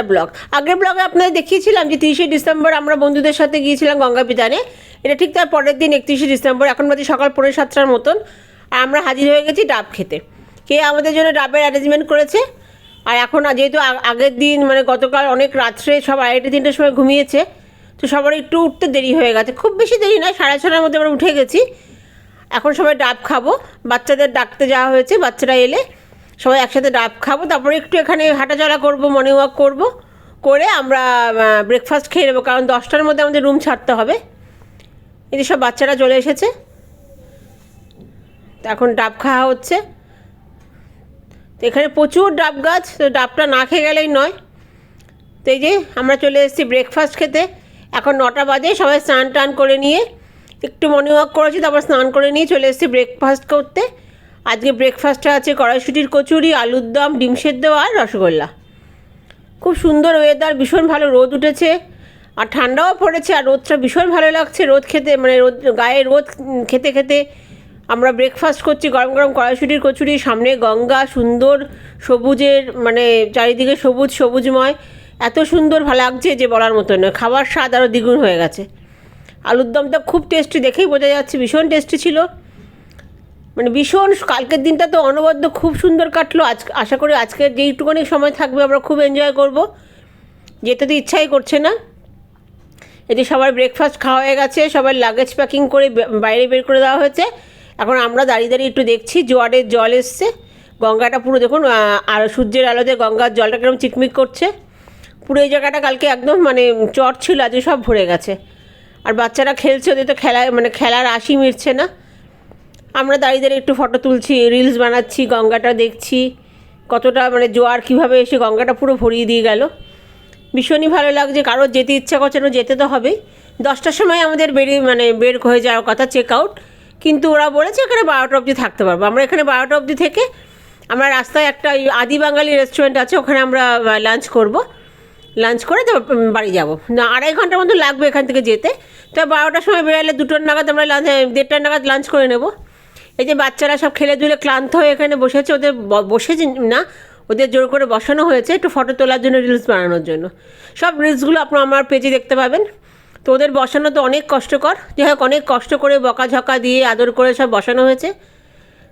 Another blog. আগের ব্লগে আপনাদের দেখিয়েছিলাম যে 30শে ডিসেম্বর আমরা বন্ধুদের সাথে গিয়েছিলাম গঙ্গা পিতানে। এটা ঠিক তার পরের দিন 31শে ডিসেম্বর, এখন বাজে সকাল 6:45 মতন। আর আমরা হাজির হয়ে গেছি ডাব খেতে। কে আমাদের জন্য ডাবের অ্যারেঞ্জমেন্ট করেছে। আর এখন যেহেতু আগের দিন মানে গতকাল অনেক রাত্রে সব 2:30-3টের সময় ঘুমিয়েছে, তো সবার একটু উঠতে দেরি হয়ে গেছে, খুব বেশি দেরি নয়, 6:30-র মধ্যে আমরা উঠে গেছি। এখন সবাই ডাব খাবো, বাচ্চাদের ডাকতে যাওয়া হয়েছে, বাচ্চারা এলে সবাই একসাথে ডাব খাবো, তারপরে একটু এখানে হাঁটাচলা করবো, মর্নিং ওয়াক করবো, করে আমরা ব্রেকফাস্ট খেয়ে নেবো, কারণ 10টার মধ্যে আমাদের রুম ছাড়তে হবে। এই যে সব বাচ্চারা চলে এসেছে, তো এখন ডাব খাওয়া হচ্ছে। তো এখানে প্রচুর ডাব গাছ, তো ডাবটা না খেয়ে গেলেই নয়। তো এই যে আমরা চলে এসেছি ব্রেকফাস্ট খেতে। এখন 9টা বাজে, সবাই স্নান টান করে নিয়ে একটু মর্নিং ওয়াক করেছি, তারপর স্নান করে নিয়ে চলে এসেছি ব্রেকফাস্ট করতে। আজকে ব্রেকফাস্টে আছে কড়াইশুঁটির কচুরি, আলুর দম, ডিম সেদ্ধ আর রসগোল্লা। খুব সুন্দর ওয়েদার, ভীষণ ভালো রোদ উঠেছে আর ঠান্ডাও পড়েছে, আর রোদটা ভীষণ ভালো লাগছে। রোদ খেতে মানে গায়ে রোদ খেতে খেতে আমরা ব্রেকফাস্ট করছি। গরম গরম কড়াইশুঁটির কচুরি, সামনে গঙ্গা, সুন্দর সবুজের মানে চারিদিকে সবুজ সবুজময়, এত সুন্দর ভালো লাগছে যে বলার মতো নয়। খাবার স্বাদ আরও দ্বিগুণ হয়ে গেছে। আলুর দমটা খুব টেস্টি, দেখেই বোঝা যাচ্ছে ভীষণ টেস্টি ছিল, মানে ভীষণ। কালকের দিনটা তো অনবদ্য খুব সুন্দর কাটলো। আশা করি আজকের যেইটুকুনি সময় থাকবে আমরা খুব এনজয় করব, যেতে তো ইচ্ছাই করছে না। এতে সবার ব্রেকফাস্ট খাওয়া হয়ে গেছে, সবার লাগেজ প্যাকিং করে বাইরে বের করে দেওয়া হয়েছে। এখন আমরা দাঁড়িয়ে দাঁড়িয়ে একটু দেখছি জোয়ারের জল এসছে, গঙ্গাটা পুরো দেখুন, আর সূর্যের আলোতে গঙ্গার জলটা কিরকম চিকমিক করছে। পুরো এই জায়গাটা কালকে একদম মানে চট ছিল, আজকে সব ভরে গেছে। আর বাচ্চারা খেলছে, ওদের তো খেলার আশি মিটছে না। আমরা দাঁড়িয়ে দাঁড়িয়ে একটু ফটো তুলছি, রিলস বানাচ্ছি, গঙ্গাটা দেখছি কতটা মানে জোয়ার কীভাবে এসে গঙ্গাটা পুরো ভরিয়ে দিয়ে গেল। ভীষণই ভালো লাগছে। কারোর যেতে ইচ্ছা করছে না, যেতে তো হবেই। 10টার সময় আমাদের বের হয়ে যাওয়ার কথা, চেক আউট, কিন্তু ওরা বলেছে এখানে 12টা অবধি থাকতে পারবো। আমরা এখানে 12টা অবধি থেকে আমরা রাস্তায় একটা আদি বাঙালি রেস্টুরেন্ট আছে, ওখানে আমরা লাঞ্চ করব। লাঞ্চ করে তো বাড়ি যাবো না, 2.5 ঘন্টার মতো লাগবে এখান থেকে যেতে। তো 12টার সময় বেরোলে 2টোর নাগাদ আমরা 1:30টার নাগাদ লাঞ্চ করে নেব। এই যে বাচ্চারা সব খেলে ধুলে ক্লান্ত হয়ে এখানে বসেছে, ওদের বসেছে না, ওদের জোর করে বসানো হয়েছে একটু ফটো তোলার জন্য, রিলস বানানোর জন্য। সব রিলসগুলো আপনারা আমার পেজে দেখতে পাবেন। তো ওদের বসানো তো অনেক কষ্টকর, যাই হোক অনেক কষ্ট করে বকাঝকা দিয়ে আদর করে সব বসানো হয়েছে।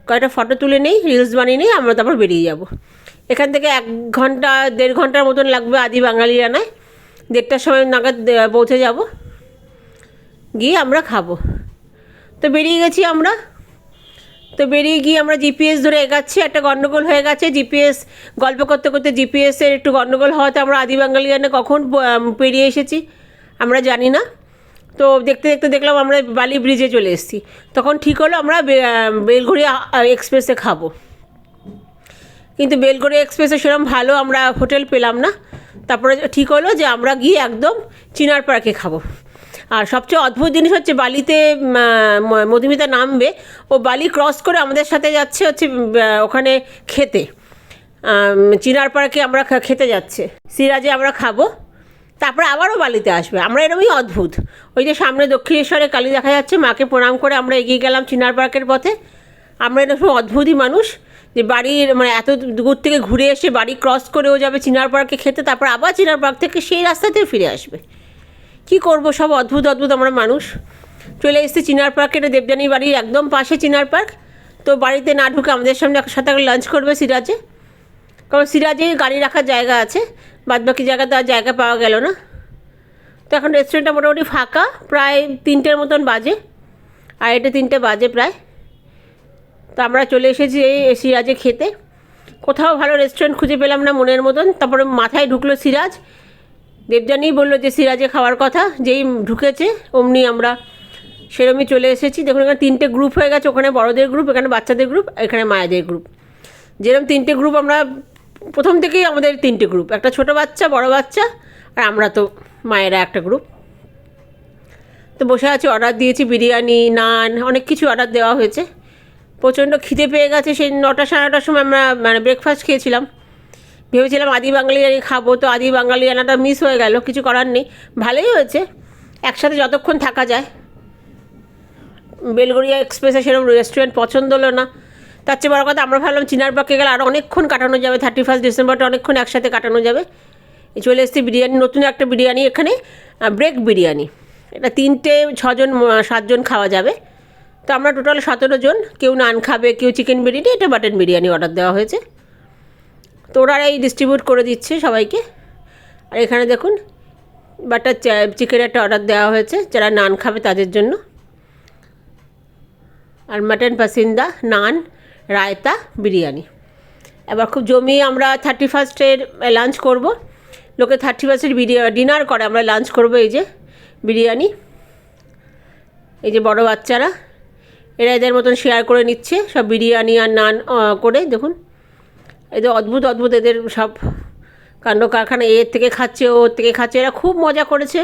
কয়েকটা ফটো তুলে নেই, রিলস বানিয়ে নেই, আমরা তারপর বেরিয়ে যাব। এখান থেকে 1 ঘন্টা 1.5 ঘন্টার মতন লাগবে আদি বাঙালিয়ানায়। 1:30টার সময় নাগাদ পৌঁছে যাব, গিয়ে আমরা খাবো। তো বেরিয়ে গেছি আমরা। তো বেরিয়ে গিয়ে আমরা জিপিএস ধরে এগাচ্ছি, একটা গণ্ডগোল হয়ে গেছে। জিপিএস গল্প করতে করতে জিপিএসের একটু গণ্ডগোল হওয়াতে আমরা আদি বাঙালিয়ানে কখন পেরিয়ে এসেছি আমরা জানি না। তো দেখতে দেখতে দেখলাম আমরা বালি ব্রিজে চলে এসেছি। তখন ঠিক হলো আমরা বেলঘড়িয়া এক্সপ্রেসে খাবো, কিন্তু বেলঘড়িয়া এক্সপ্রেসে সেরকম ভালো আমরা হোটেল পেলাম না। তারপরে ঠিক হলো যে আমরা গিয়ে একদম চিনার পার্কে খাবো। আর সবচেয়ে অদ্ভুত জিনিস হচ্ছে, বালিতে মধুমিতা নামবে, ও বালি ক্রস করে আমাদের সাথে যাচ্ছে হচ্ছে ওখানে খেতে, চিনার পার্কে আমরা খেতে যাচ্ছে, সিরাজে আমরা খাবো, তারপরে আবারও বালিতে আসবে। আমরা এরকমই অদ্ভুত। ওই যে সামনে দক্ষিণেশ্বরে কালী দেখা যাচ্ছে, মাকে প্রণাম করে আমরা এগিয়ে গেলাম চিনার পার্কের পথে। আমরা এরকম অদ্ভুতই মানুষ, যে বাড়ির মানে এত দূর থেকে ঘুরে এসে বাড়ি ক্রস করেও যাবে চিনার পার্কে খেতে, তারপর আবার চিনার পার্ক থেকে সেই রাস্তাতেও ফিরে আসবে। কি করব, সব অদ্ভুত অদ্ভুত আমরা মানুষ। চলে এসেছি চিনার পার্কে, এটা দেবযানী বাড়ির একদম পাশে চিনার পার্ক। তো বাড়িতে না ঢুকে আমাদের সামনে সাথে লাঞ্চ করবে সিরাজে, কারণ সিরাজে গাড়ি রাখার জায়গা আছে, বাদবাকি জায়গাতে আর জায়গা পাওয়া গেল না। তো এখন রেস্টুরেন্টটা মোটামুটি ফাঁকা, প্রায় 3টের মতন বাজে, আর এটা 3টে বাজে প্রায়। তো আমরা চলে এসেছি এই সিরাজে খেতে। কোথাও ভালো রেস্টুরেন্ট খুঁজে পেলাম না মনের মতন। তারপরে মাথায় ঢুকলো সিরাজ, দেবযানী বললো যে সিরাজে খাওয়ার কথা, যেই ঢুকেছে অমনি আমরা সেরমই চলে এসেছি। দেখুন এখানে 3টে গ্রুপ হয়ে গেছে, ওখানে বড়দের গ্রুপ, এখানে বাচ্চাদের গ্রুপ, এখানে মায়েদের গ্রুপ। যেরকম 3টে গ্রুপ, আমরা প্রথম থেকেই আমাদের 3টে গ্রুপ, একটা ছোটো বাচ্চা, বড় বাচ্চা, আর আমরা তো মায়েরা একটা গ্রুপ। তো বসে আছি, অর্ডার দিয়েছি বিরিয়ানি, নান, অনেক কিছু অর্ডার দেওয়া হয়েছে। প্রচণ্ড খিদে পেয়ে গেছে। সেই 9টা সাড়ে 9টার সময় আমরা মানে ব্রেকফাস্ট খেয়েছিলাম, ভেবেছিলাম আদি বাঙালিয়ানি খাবো, তো আদি বাঙালিয়ানাটা মিস হয়ে গেল, কিছু করার নেই। ভালোই হয়েছে, একসাথে যতক্ষণ থাকা যায়। বেলঘড়িয়া এক্সপ্রেসে সেরকম রেস্টুরেন্ট পছন্দ হলো না। তার চেয়ে বড় কথা, আমরা ভাবলাম চিনার পার্কে গেলে আরও অনেকক্ষণ কাটানো যাবে, 31 ডিসেম্বরটা অনেকক্ষণ একসাথে কাটানো যাবে। চলে এসেছি বিরিয়ানি, নতুন একটা বিরিয়ানি এখানে, ব্রেক বিরিয়ানি। এটা 3টে 6জন 7জন খাওয়া যাবে। তো আমরা টোটাল 17 জন, কেউ নান খাবে, কেউ চিকেন বিরিয়ানি, এটা মাটন বিরিয়ানি অর্ডার দেওয়া হয়েছে। তো ওরা এই ডিস্ট্রিবিউট করে দিচ্ছে সবাইকে। আর এখানে দেখুন বাটার চিকেন একটা অর্ডার দেওয়া হয়েছে যারা নান খাবে তাদের জন্য। আর মাটন পাসিন্দা, নান, রায়তা, বিরিয়ানি। এবার খুব জমিয়ে আমরা 31st লাঞ্চ করব। লোকে 31st ডিনার করে, আমরা লাঞ্চ করব। এই যে বিরিয়ানি, এই যে বড় বাচ্চারা, এরা এদের মতন শেয়ার করে নিচ্ছে সব বিরিয়ানি আর নান করে। দেখুন এদের অদ্ভুত অদ্ভুত এদের সব কাণ্ড কারখানা, এর থেকে খাচ্ছে, ওর থেকে খাচ্ছে। এরা খুব মজা করেছে,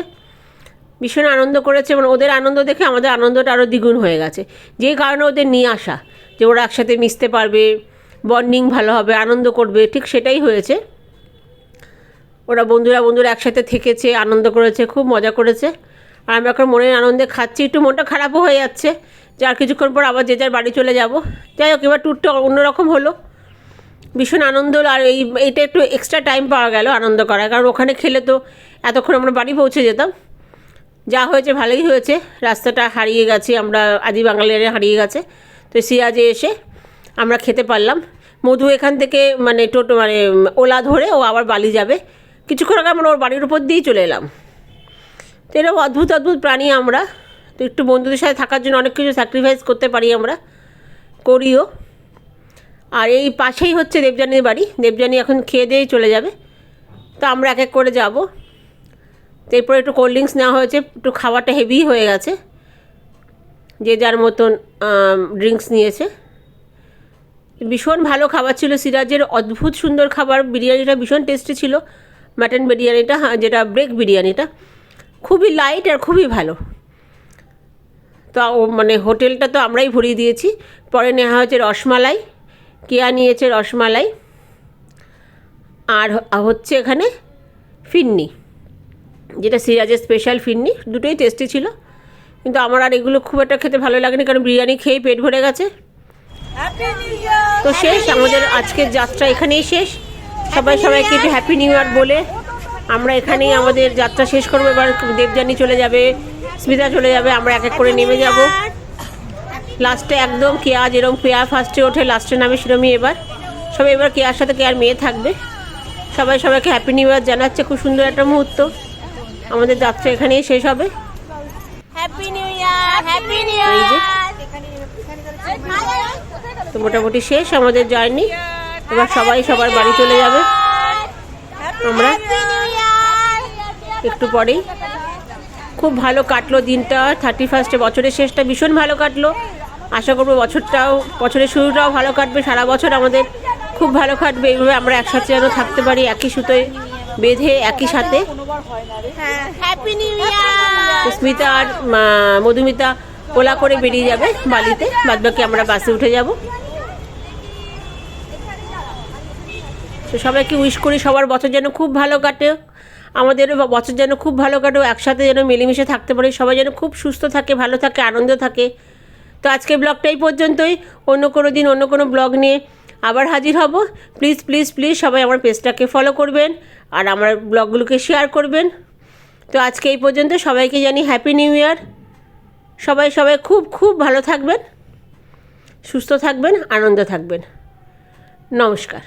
ভীষণ আনন্দ করেছে। মানে ওদের আনন্দ দেখে আমাদের আনন্দটা আরও দ্বিগুণ হয়ে গেছে। যেই কারণে ওদের নিয়ে আসা, যে ওরা একসাথে মিশতে পারবে, বন্ডিং ভালো হবে, আনন্দ করবে, ঠিক সেটাই হয়েছে। ওরা বন্ধুরা একসাথে থেকেছে, আনন্দ করেছে, খুব মজা করেছে। আর আমরা এখন মনের আনন্দে খাচ্ছি। একটু মনটা খারাপও হয়ে যাচ্ছে যে আর কিছুক্ষণ পর আবার যে যার বাড়ি চলে যাব। যাই হোক, এবার ট্যুরটা অন্যরকম হলো, ভীষণ আনন্দ হলো। আর এইটা একটু এক্সট্রা টাইম পাওয়া গেল আনন্দ করার, কারণ ওখানে খেলে তো এতক্ষণ আমরা বাড়ি পৌঁছে যেতাম। যা হয়েছে ভালোই হয়েছে। রাস্তাটা হারিয়ে গেছি আমরা, আদি বাঙালিরা হারিয়ে গেছে। তো সিরাজে এসে আমরা খেতে পারলাম। মধু এখান থেকে মানে ওলা ধরে ও আবার বালি যাবে। কিছুক্ষণ আগে আমরা ওর বাড়ির উপর দিয়েই চলে এলাম। তো এরকম অদ্ভুত অদ্ভুত প্রাণী আমরা। তো একটু বন্ধুদের সাথে থাকার জন্য অনেক কিছু স্যাক্রিফাইস করতে পারি আমরা, করিও। আর এই পাশেই হচ্ছে দেবযানীর বাড়ি। দেবযানী এখন খেয়ে দিয়েই চলে যাবে। তো আমরা এক এক করে যাব। তো এরপরে একটু কোল্ড ড্রিঙ্কস নেওয়া হয়েছে, একটু খাবারটা হেভি হয়ে গেছে, যে যার মতন ড্রিঙ্কস নিয়েছে। ভীষণ ভালো খাবার ছিল সিরাজের, অদ্ভুত সুন্দর খাবার। বিরিয়ানিটা ভীষণ টেস্টি ছিল, মাটন বিরিয়ানিটা, যেটা ব্রেক বিরিয়ানিটা খুবই লাইট আর খুবই ভালো। তো মানে হোটেলটা তো আমরাই ভরিয়ে দিয়েছি। পরে নেওয়া হয়েছে রসমালাই, কেয়া নিয়েছে রসমালাই, আর হচ্ছে এখানে ফিরনি, যেটা সিরাজের স্পেশাল ফিরনি। দুটোই টেস্টি ছিল, কিন্তু আমার আর এগুলো খুব একটা খেতে ভালো লাগেনি, কারণ বিরিয়ানি খেয়েই পেট ভরে গেছে। তো শেষ আমাদের আজকের যাত্রা, এখানেই শেষ। সবাইকে একটু হ্যাপি নিউ ইয়ার বলে আমরা এখানেই আমাদের যাত্রা শেষ করবো। এবার দেবযানী চলে যাবে, স্মিতা চলে যাবে, আমরা এক এক করে নেমে যাব। লাস্টে একদম কেয়া, যেরকম কেয়া ফার্স্টে ওঠে লাস্টে নামে সেরকমই এবার কেয়ার সাথে কেয়ার মেয়ে থাকবে। সবাইকে হ্যাপি নিউ ইয়ার জানাচ্ছে। খুব সুন্দর একটা মুহূর্ত। আমাদের যাত্রা এখানেই শেষ হবে। হ্যাপি নিউ ইয়ার, হ্যাপি নিউ এই যে ইয়ার। তো মোটামুটি শেষ আমাদের জার্নি। এবার সবাই সবার বাড়ি চলে যাবে। আমরা একটু পরেই, খুব ভালো কাটলো দিনটা। 31 বছরের শেষটা ভীষণ ভালো কাটলো। আশা করবো বছরের শুরুটাও ভালো কাটবে, সারা বছর আমাদের খুব ভালো কাটবে। এইভাবে আমরা একসাথে যেন থাকতে পারি, একই সুতোয় বেঁধে একই সাথে। Happy new year. স্মিতা আর মধুমিতা ওলা করে বেরিয়ে যাবে বালিতে, বাদবাকি আমরা বাসে উঠে যাব। তো সবাইকে উইশ করি সবার বছর যেন খুব ভালো কাটে, আমাদেরও বছর যেন খুব ভালো কাটে, একসাথে যেন মিলেমিশে থাকতে পারি, সবাই যেন খুব সুস্থ থাকে, ভালো থাকে, আনন্দ থাকে। তো আজকের ব্লগটা এই পর্যন্তই। অন্য কোনো দিন অন্য কোনো ব্লগ নিয়ে আবার হাজির হব। প্লিজ প্লিজ প্লিজ সবাই আমার পেজটাকে ফলো করবেন আর আমার ব্লগগুলোকে শেয়ার করবেন। তো আজকে এই পর্যন্ত। সবাইকে জানি হ্যাপি নিউ ইয়ার। সবাই খুব খুব ভালো থাকবেন, সুস্থ থাকবেন, আনন্দ থাকবেন। নমস্কার।